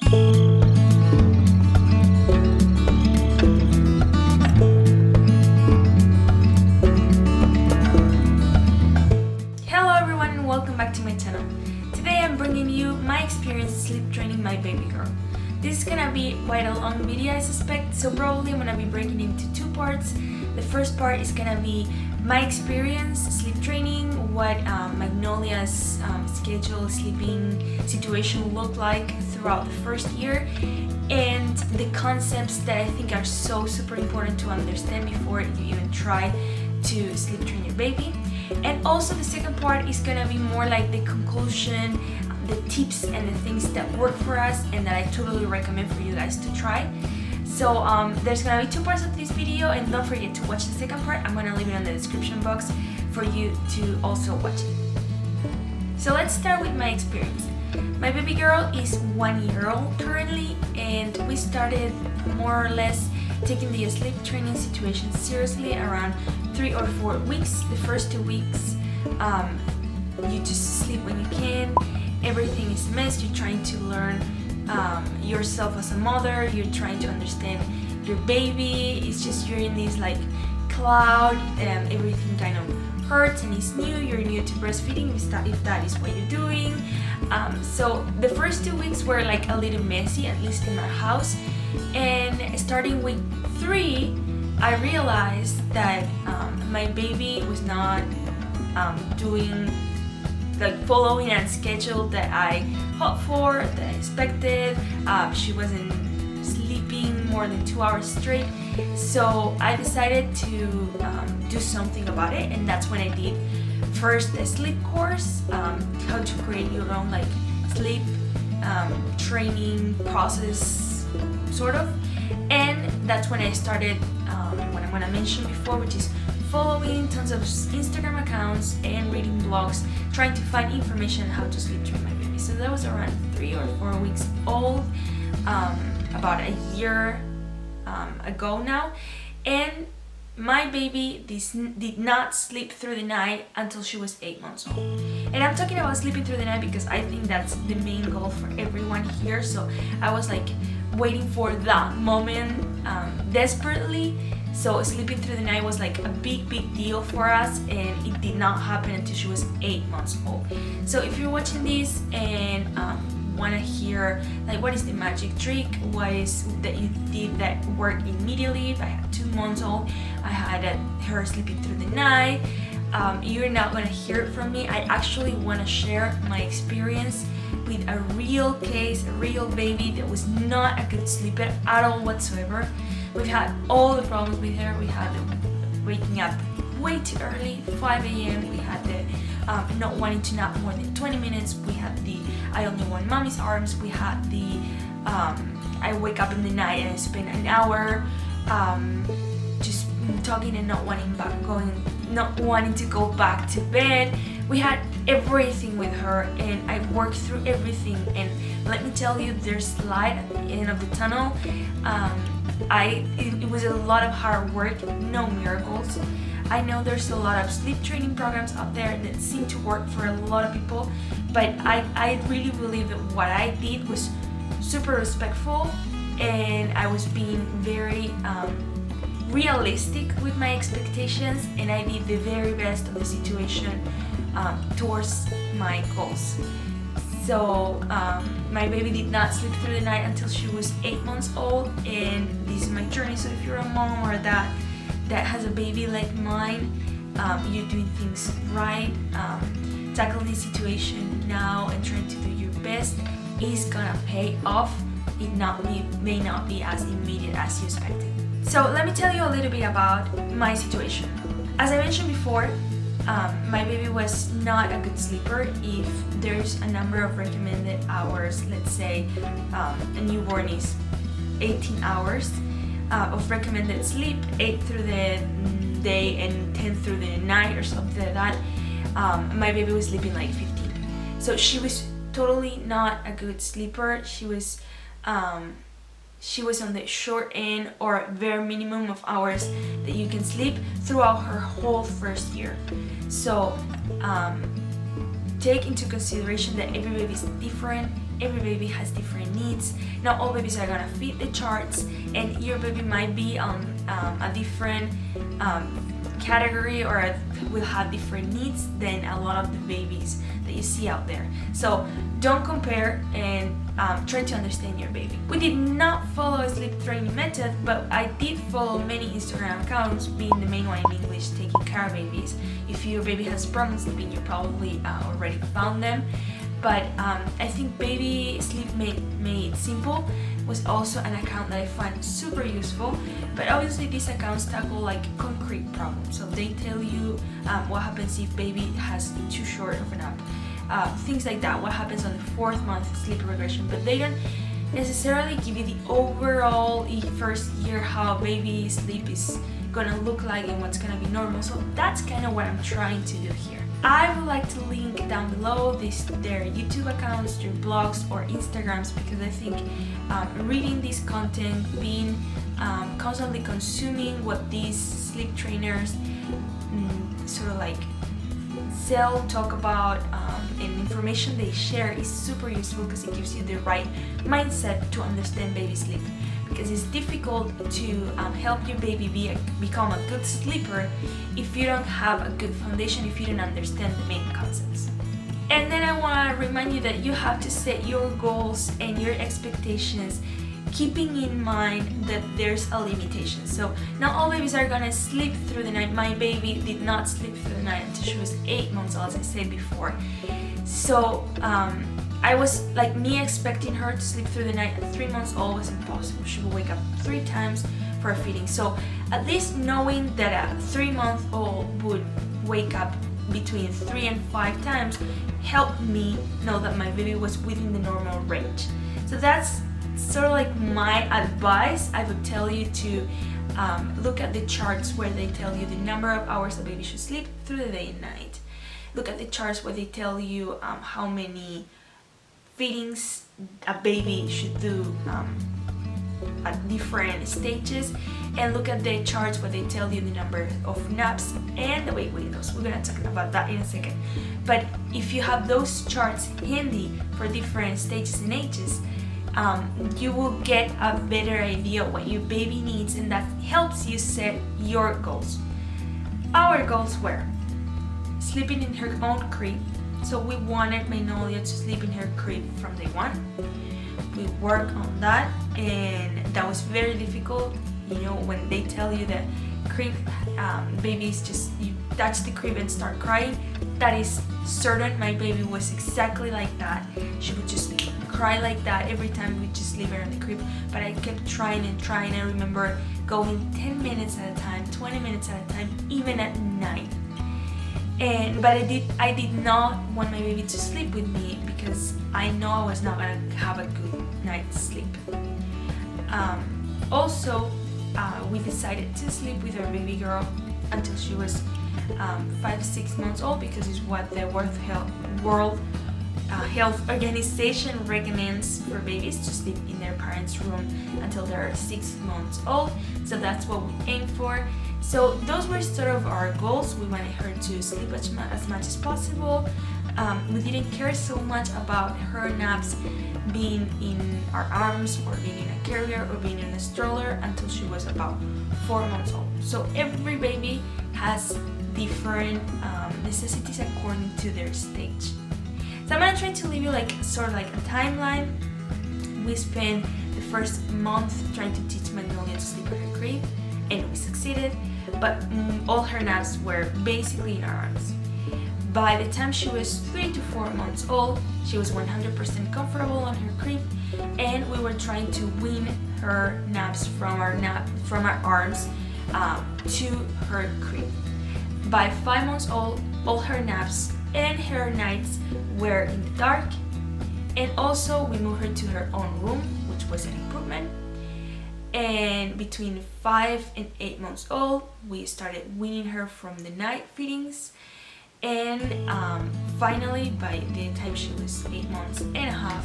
Hello everyone and welcome back to my channel. Today I'm bringing you my experience sleep training my baby girl. This is gonna be quite a long video I suspect, so probably I'm gonna be breaking it into two parts. The first part is gonna be my experience sleep training, what Magnolia's schedule sleeping situation looked like throughout the first year, and the concepts that I think are so super important to understand before you even try to sleep train your baby. And also the second part is gonna be more like the conclusion, the tips and the things that work for us and that I totally recommend for you guys to try. So there's gonna be two parts of this video, and don't forget to watch the second part. I'm gonna leave it in the description box for you to also watch it. So let's start with my experience. My baby girl is 1 year old currently, and we started more or less taking the sleep training situation seriously around 3 or 4 weeks. The first 2 weeks you just sleep when you can. Everything is a mess. You're trying to learn yourself as a mother. You're trying to understand your baby. It's just you're in this like cloud, and everything kind of hurts and it's new. You're new to breastfeeding if that is what you're doing. So the first 2 weeks were like a little messy, at least in our house. And starting week 3, I realized that my baby was not doing like following a schedule that I hoped for, that I expected. She wasn't sleeping more than 2 hours straight, so I decided to do something about it, and that's when I did first a sleep course, how to create your own like sleep training process sort of. And that's when I started what I'm gonna mention before, which is following tons of Instagram accounts and reading blogs, trying to find information on how to sleep train my baby. So that was around 3 or 4 weeks old, about a year ago now. And my baby did not sleep through the night until she was 8 months old. And I'm talking about sleeping through the night because I think that's the main goal for everyone here. So I was like waiting for that moment desperately. So sleeping through the night was like a big deal for us, and it did not happen until she was 8 months old. So if you're watching this and want to hear like what is the magic trick, what is that you did that worked immediately. If I had 2 months old, I had her sleeping through the night. You're not going to hear it from me. I actually want to share my experience with a real case, a real baby that was not a good sleeper at all whatsoever. We've had all the problems with her. We had the waking up way too early, 5 a.m. We had the not wanting to nap more than 20 minutes. We had the I only want mommy's arms. We had the I wake up in the night and I spend an hour just talking and not wanting to go back to bed. We had everything with her, and I worked through everything. And let me tell you, there's light at the end of the tunnel. It was a lot of hard work, no miracles. I know there's a lot of sleep training programs out there that seem to work for a lot of people, but I really believe that what I did was super respectful, and I was being very realistic with my expectations, and I did the very best of the situation towards my goals. So my baby did not sleep through the night until she was 8 months old, and this is my journey. So if you're a mom or that has a baby like mine, you're doing things right, tackling the situation now and trying to do your best is gonna pay off. It may not be as immediate as you expected. So let me tell you a little bit about my situation. As I mentioned before, my baby was not a good sleeper. If there's a number of recommended hours, let's say a newborn is 18 hours of recommended sleep, 8 through the day and 10 through the night or something like that, my baby was sleeping like 15. So she was totally not a good sleeper. She was on the short end or very minimum of hours that you can sleep throughout her whole first year. So take into consideration that every baby is different, every baby has different needs. Not all babies are gonna fit the charts, and your baby might be on a different category or will have different needs than a lot of the babies that you see out there. So don't compare and try to understand your baby. We did not follow a sleep training method, but I did follow many Instagram accounts, being the main one in English, taking care of babies. If your baby has problems sleeping, you probably already found them. But I think Baby Sleep Made Simple was also an account that I find super useful. But obviously these accounts tackle like concrete problems. So they tell you what happens if baby has too short of a nap. Things like that, what happens on the 4th month sleep regression. But they don't necessarily give you the overall first year how baby sleep is gonna look like and what's gonna be normal. So that's kind of what I'm trying to do here. I would like to link down below their YouTube accounts, their blogs or Instagrams, because I think reading this content, being constantly consuming what these sleep trainers sort of like sell, talk about, and information they share is super useful because it gives you the right mindset to understand baby sleep. Because it's difficult to help your baby become a good sleeper if you don't have a good foundation, if you don't understand the main concepts. And then I want to remind you that you have to set your goals and your expectations, keeping in mind that there's a limitation. So not all babies are gonna sleep through the night. My baby did not sleep through the night until she was 8 months old, as I said before. So I was like, me expecting her to sleep through the night at 3 months old was impossible. She would wake up 3 times for a feeding. So at least knowing that a 3-month-old would wake up between 3 and 5 times helped me know that my baby was within the normal range. So that's sort of like my advice. I would tell you to look at the charts where they tell you the number of hours a baby should sleep through the day and night. Look at the charts where they tell you how many feedings a baby should do at different stages, and look at the charts where they tell you the number of naps and the wake windows. We're gonna talk about that in a second. But if you have those charts handy for different stages and ages, you will get a better idea of what your baby needs, and that helps you set your goals. Our goals were sleeping in her own crib. So we wanted Magnolia to sleep in her crib from day 1. We worked on that, and that was very difficult. You know, when they tell you that crib babies just, you touch the crib and start crying, that is certain. My baby was exactly like that. She would just cry like that every time we just leave her in the crib. But I kept trying and trying. I remember going 10 minutes at a time, 20 minutes at a time, even at night. But I did not want my baby to sleep with me because I know I was not gonna have a good night's sleep. Also, we decided to sleep with our baby girl until she was 5-6 months old, because it's what the World Health Organization recommends for babies, to sleep in their parents' room until they're 6 months old. So that's what we aim for. So those were sort of our goals. We wanted her to sleep as much as possible. We didn't care so much about her naps being in our arms or being in a carrier or being in a stroller until she was about 4 months old. So every baby has different necessities according to their stage. So I'm gonna try to leave you like sort of like a timeline. We spent the first month trying to teach Magnolia to sleep in her crib, and we succeeded, but all her naps were basically in our arms. By the time she was 3 to 4 months old, she was 100% comfortable on her crib, and we were trying to wean her naps from our arms to her crib. By 5 months old, all her naps and her nights were in the dark, and also we moved her to her own room, which was an improvement. And between 5 and 8 months old, we started weaning her from the night feedings, and finally by the time she was 8 months and a half,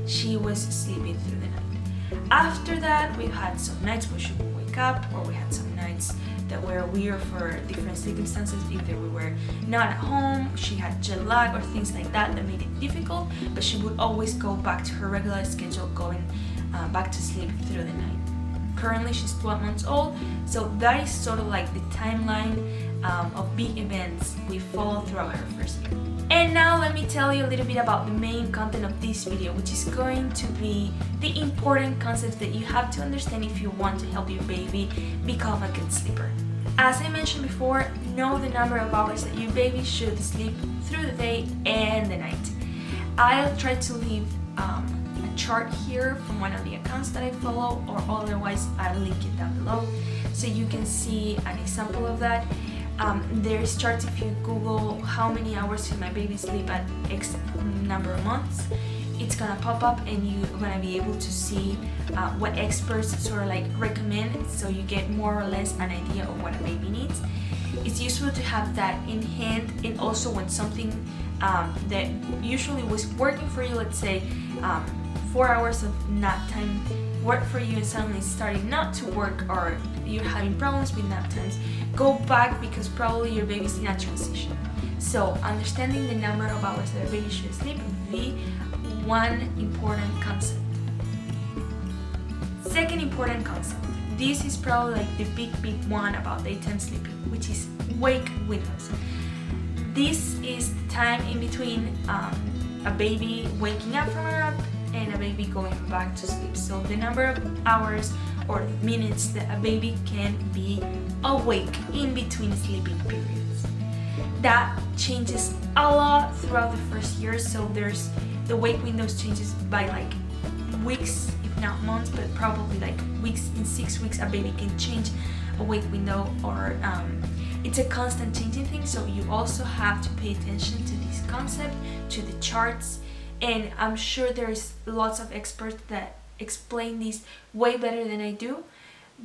she was sleeping through the night. After that, we had some nights where she would wake up, or we had some nights that were weird for different circumstances. If we were not at home, she had jet lag or things like that made it difficult, but she would always go back to her regular schedule, going back to sleep through the night. Currently she's 12 months old, so that is sort of like the timeline of big events we follow throughout her first year. And now let me tell you a little bit about the main content of this video, which is going to be the important concepts that you have to understand if you want to help your baby become a good sleeper. As I mentioned before, know the number of hours that your baby should sleep through the day and the night. I'll try to leave a chart here from one of the accounts that I follow, or otherwise I'll link it down below so you can see an example of that. There's charts if you Google how many hours should my baby sleep at X number of months. It's gonna pop up and you're gonna be able to see what experts sort of like recommend, so you get more or less an idea of what a baby needs. It's useful to have that in hand, and also when something that usually was working for you, let's say 4 hours of nap time work for you and suddenly it's starting not to work, or you're having problems with nap times, go back because probably your baby's in a transition. So understanding the number of hours that a baby should sleep would be one important concept. Second important concept, this is probably like the big one about daytime sleeping, which is wake windows. This is the time in between a baby waking up from a nap and a baby going back to sleep. So the number of hours or minutes that a baby can be awake in between sleeping periods. That changes a lot throughout the first year, so there's the wake windows changes by like weeks, if not months, but probably like weeks. In 6 weeks a baby can change a wake window, or it's a constant changing thing, so you also have to pay attention to this concept, to the charts. And I'm sure there's lots of experts that explain this way better than I do,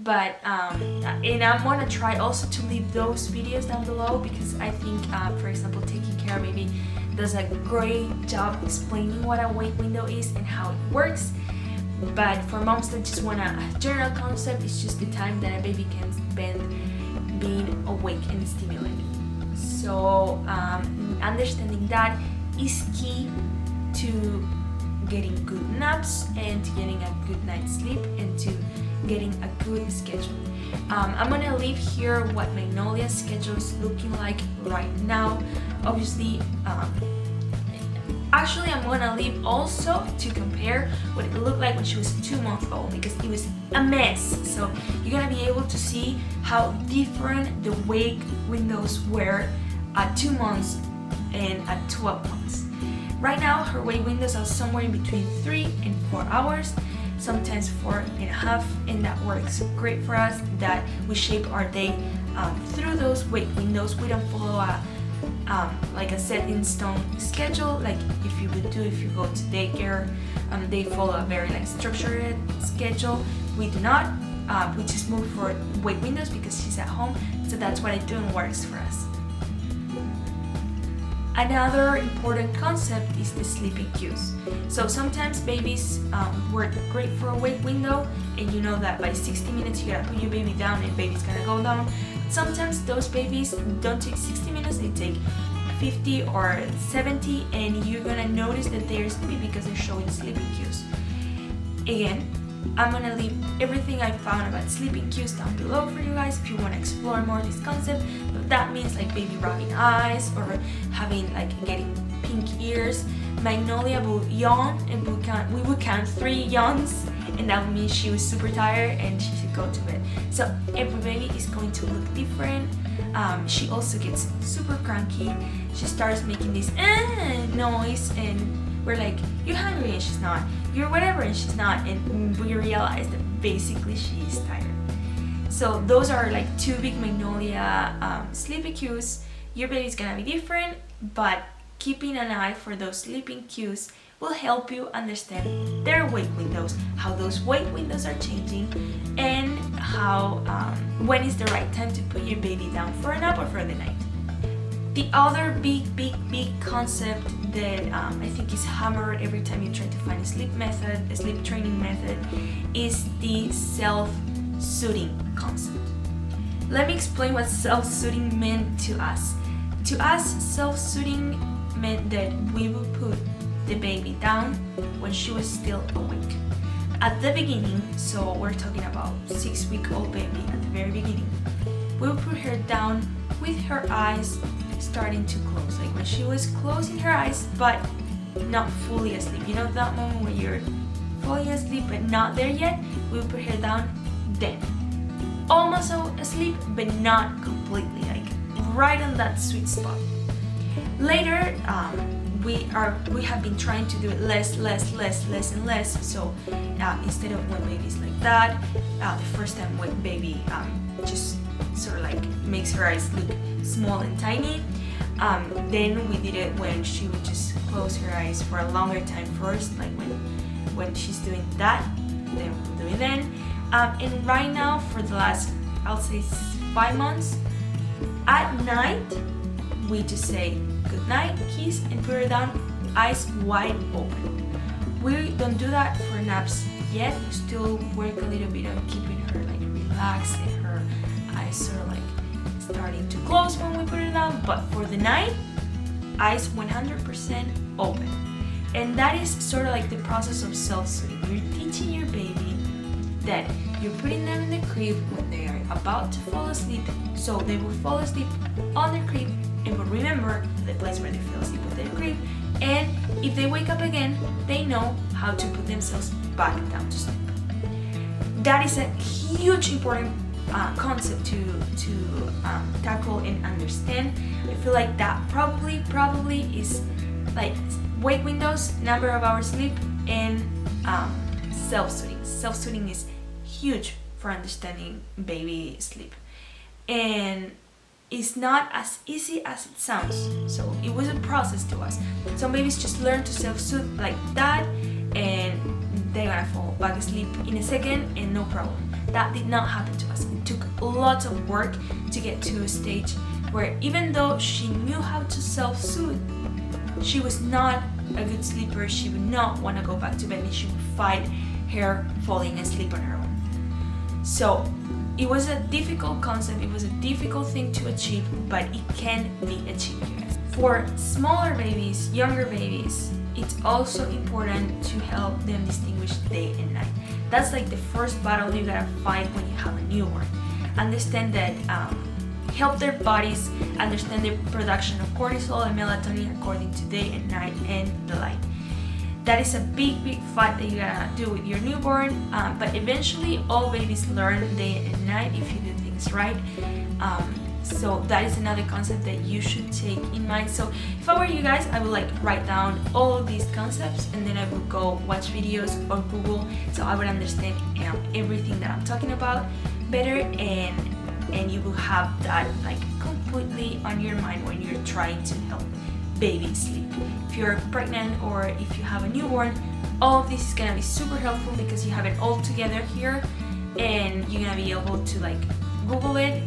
but and I'm gonna try also to leave those videos down below, because I think for example Taking Care of Baby does a great job explaining what a wake window is and how it works. But for moms that just want a general concept, it's just the time that a baby can spend being awake and stimulated. So understanding that is key to getting good naps and to getting a good night's sleep and to getting a good schedule. I'm gonna leave here what Magnolia schedule is looking like right now. Obviously, actually I'm gonna leave also to compare what it looked like when she was 2 months old, because it was a mess. So you're gonna be able to see how different the wake windows were at 2 months and at 12 months. Right now, her wake windows are somewhere in between 3 and 4 hours, sometimes 4.5, and that works great for us, that we shape our day through those wake windows. We don't follow like a set in stone schedule, like if you would do if you go to daycare. They follow a very like structured schedule. We do not. We just move for wake windows because she's at home, so that's what I do and works for us. Another important concept is the sleeping cues. So sometimes babies work great for a wake window, and you know that by 60 minutes you gotta put your baby down and baby's gonna go down. Sometimes those babies don't take 60 minutes, they take 50 or 70, and you're gonna notice that they're sleepy because they're showing sleeping cues. Again, I'm gonna leave everything I found about sleeping cues down below for you guys if you want to explore more this concept. But that means like baby rubbing eyes or having like getting pink ears. Magnolia will yawn and we would count 3 yawns, and that would mean she was super tired and she should go to bed. So every baby is going to look different. She also gets super cranky. She starts making this noise, and we're like, you're hungry, and she's not. You're whatever, and she's not. And we realize that basically she's tired. So those are like 2 big Magnolia sleepy cues. Your baby's gonna be different, but keeping an eye for those sleeping cues will help you understand their wake windows, how those wake windows are changing, and how when is the right time to put your baby down for a nap or for the night. The other big concept that I think is hammered every time you try to find a sleep training method, is the self-soothing concept. let me explain what self-soothing meant to us. To us, self-soothing meant that we would put the baby down when she was still awake. At the beginning, so we're talking about 6-week-old baby at the very beginning, we would put her down with her eyes starting to close, like when she was closing her eyes but not fully asleep. You know that moment when you're fully asleep but not there yet? We would put her down then. Almost asleep but not completely, like right on that sweet spot. Later, we have been trying to do it less and less. So instead of when baby's like that, the first time when baby just sort of like makes her eyes look small and tiny, then we did it when she would just close her eyes for a longer time first, like when she's doing that, then we'll do it then. And right now, for the last, I'll say 5 months, at night, we just say good night, kiss, and put her down, eyes wide open. We don't do that for naps yet. We still work a little bit on keeping her like relaxed and her eyes sort of like starting to close when we put her down. But for the night, eyes 100% open. And that is sort of like the process of self-soothing. You're teaching your baby that you're putting them in the crib when they are about to fall asleep, so they will fall asleep on their crib and will remember the place where they fell asleep with their crib, and if they wake up again, they know how to put themselves back down to sleep. That is a huge important concept to tackle and understand. I feel like that probably is like wake windows, number of hours sleep, and self-soothing. Self-soothing is huge for understanding baby sleep, and it's not as easy as it sounds. So it was a process to us. Some babies just learn to self-soothe like that, and they're gonna fall back asleep in a second and no problem. That did not happen to us. It took lots of work to get to a stage where even though she knew how to self-soothe, she was not a good sleeper. She would not want to go back to bed, and she would fight her falling asleep on her own. So it was a difficult concept, it was a difficult thing to achieve, but it can be achieved, you guys. For smaller babies, younger babies, it's also important to help them distinguish day and night. That's like the first battle you gotta fight when you have a newborn. Understand that, help their bodies understand the production of cortisol and melatonin according to day and night and the light. That is a big fight that you gotta do with your newborn, but eventually all babies learn day and night if you do things right. So that is another concept that you should take in mind. So if I were you guys, I would like write down all of these concepts, and then I would go watch videos or Google, so I would understand everything that I'm talking about better, and you will have that like completely on your mind when you're trying to help baby sleep. If you're pregnant or if you have a newborn, all of this is gonna be super helpful because you have it all together here, and you're gonna be able to like Google it,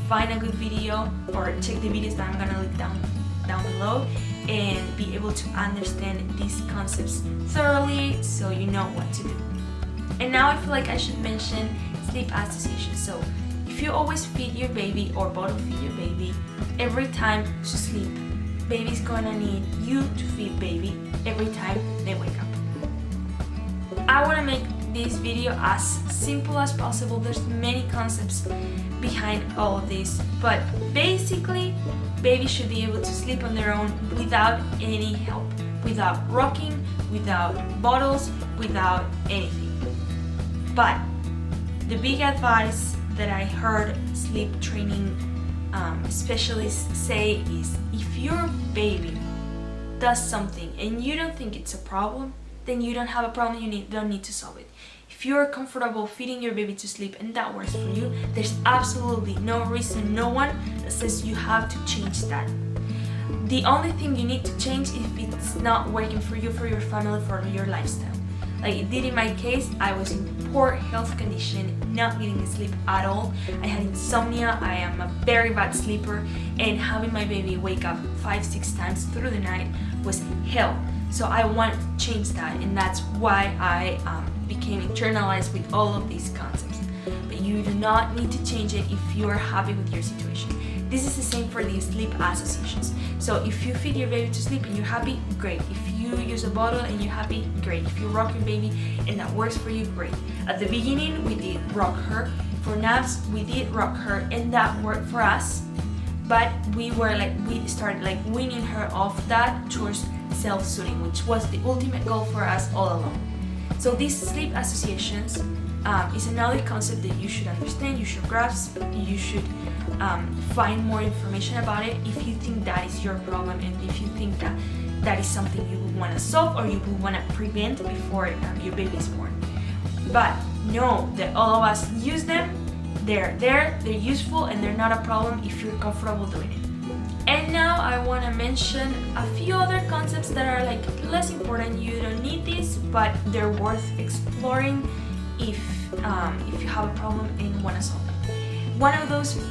find a good video, or check the videos that I'm gonna link down below, and be able to understand these concepts thoroughly so you know what to do. And now I feel like I should mention sleep association. So if you always feed your baby or bottle feed your baby every time to sleep, baby's gonna need you to feed baby every time they wake up. I wanna make this video as simple as possible. There's many concepts behind all of this, but basically baby should be able to sleep on their own without any help, without rocking, without bottles, without anything. But the big advice that I heard sleep training specialists say is, if your baby does something and you don't think it's a problem, then you don't have a problem, you don't need to solve it. If you're comfortable feeding your baby to sleep and that works for you, there's absolutely no reason, no one that says you have to change that. The only thing you need to change if it's not working for you, for your family, for your lifestyle. Like it did in my case, I was in poor health condition, not getting sleep at all. I had insomnia, I am a very bad sleeper, and having my baby wake up 5-6 times through the night was hell. So I wanted to change that, and that's why I became internalized with all of these concepts. But you You do not need to change it if you are happy with your situation. This is the same for the sleep associations. So if you feed your baby to sleep and you're happy, great. If you use a bottle and you're happy, great. If you rock your baby and that works for you, great. At the beginning, we did rock her. For naps, we did rock her and that worked for us. But we started like weaning her off that towards self-soothing, which was the ultimate goal for us all along. So these sleep associations is another concept that you should understand, you should grasp, you should find more information about it if you think that is your problem and if you think that that is something you would want to solve or you would want to prevent before your baby is born. But know that all of us use them, they're there, they're useful, and they're not a problem if you're comfortable doing it. And now I want to mention a few other concepts that are like less important. You don't need these, but they're worth exploring if you have a problem and want to solve it. One of those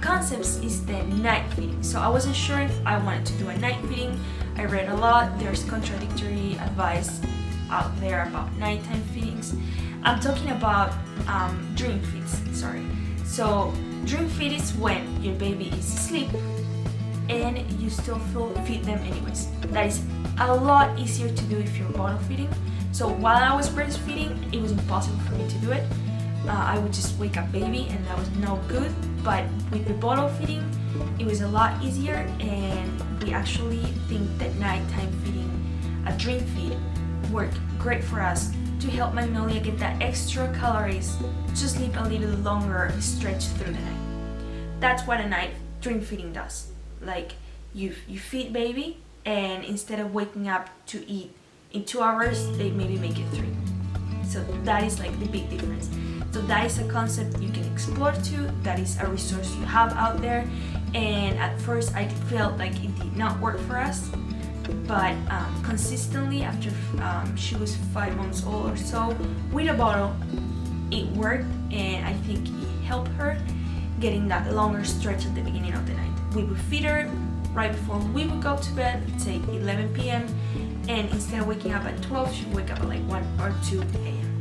concepts is the night feeding. So I wasn't sure if I wanted to do a night feeding. I read a lot. There's contradictory advice out there about nighttime feedings. I'm talking about dream feeds, sorry. So dream feed is when your baby is asleep and you still feed them anyways. That is a lot easier to do if you're bottle feeding. So while I was breastfeeding, it was impossible for me to do it. I would just wake up baby and that was no good. But with the bottle feeding, it was a lot easier, and we actually think that nighttime feeding, a dream feed, worked great for us to help Magnolia get that extra calories to sleep a little longer, stretch through the night. That's what a night dream feeding does. Like you feed baby, and instead of waking up to eat in 2 hours, they maybe make it 3. So that is like the big difference. So that is a concept you can explore too. That is a resource you have out there. And at first I felt like it did not work for us, but consistently after she was 5 months old or so, with a bottle, it worked, and I think it helped her getting that longer stretch at the beginning of the night. We would feed her right before we would go to bed, let's say 11 p.m. and instead of waking up at 12, she would wake up at like 1 or 2 a.m.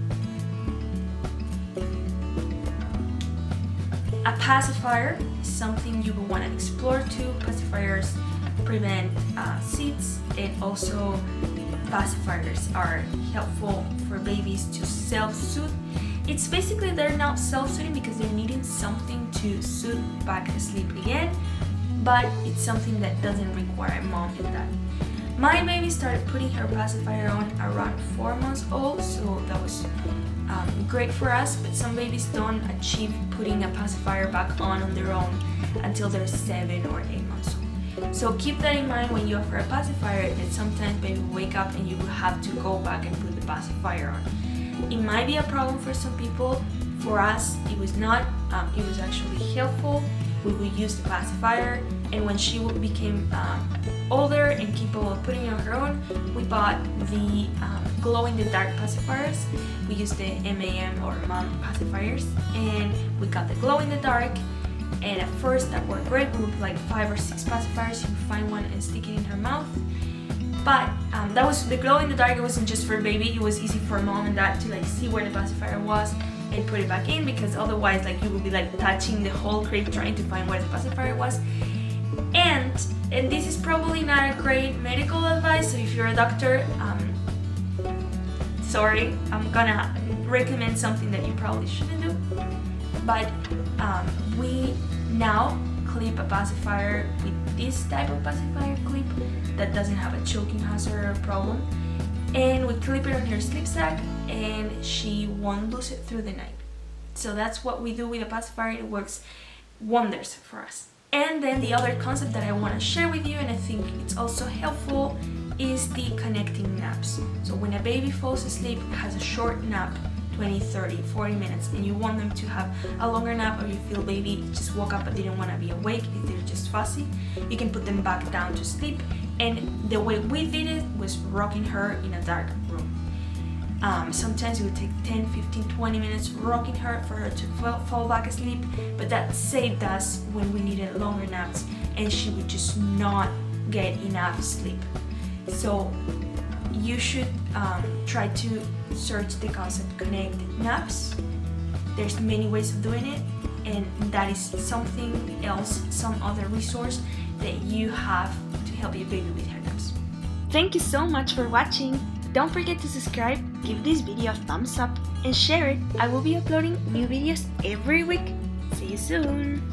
A pacifier is something you will want to explore too. Pacifiers prevent SIDS, and also pacifiers are helpful for babies to self-soothe. It's basically they're not self-soothing because they're needing something to soothe back to sleep again, but it's something that doesn't require mom and dad. My baby started putting her pacifier on around 4 months old, so that was great for us, but some babies don't achieve putting a pacifier back on their own until they're 7 or 8 months old. So keep that in mind when you offer a pacifier, that sometimes baby will wake up and you will have to go back and put the pacifier on. It might be a problem for some people. For us, it was not. It was actually helpful. We would use the pacifier, and when she became older and capable of putting it on her own, we bought the glow-in-the-dark pacifiers. We used the MAM or mom pacifiers, and we got the glow-in-the-dark. And at first that worked great. We would put like 5 or 6 pacifiers. You would find one and stick it in her mouth. But that was the glow-in-the-dark. It wasn't just for baby. It was easy for mom and dad to like see where the pacifier was and put it back in, because otherwise like you would be like touching the whole crib trying to find where the pacifier was. And this is probably not a great medical advice, so if you're a doctor, sorry, I'm gonna recommend something that you probably shouldn't do. But we now clip a pacifier with this type of pacifier clip that doesn't have a choking hazard or problem, and we clip it on her sleep sack and she won't lose it through the night. So that's what we do with a pacifier. It works wonders for us. And then the other concept that I want to share with you, and I think it's also helpful, is the connecting naps. So when a baby falls asleep, has a short nap, 20, 30, 40 minutes, and you want them to have a longer nap, or you feel baby just woke up but didn't want to be awake, if they're just fussy, you can put them back down to sleep. And the way we did it was rocking her in a dark room. Sometimes it would take 10, 15, 20 minutes rocking her for her to fall back asleep, but that saved us when we needed longer naps and she would just not get enough sleep. So you should try to search the concept connect naps There's many ways of doing it, and that is something else, some other resource that you have to help your baby with haircuts. Thank you so much for watching. Don't forget to subscribe, give this video a thumbs up, and share it. I will be uploading new videos every week. See you soon!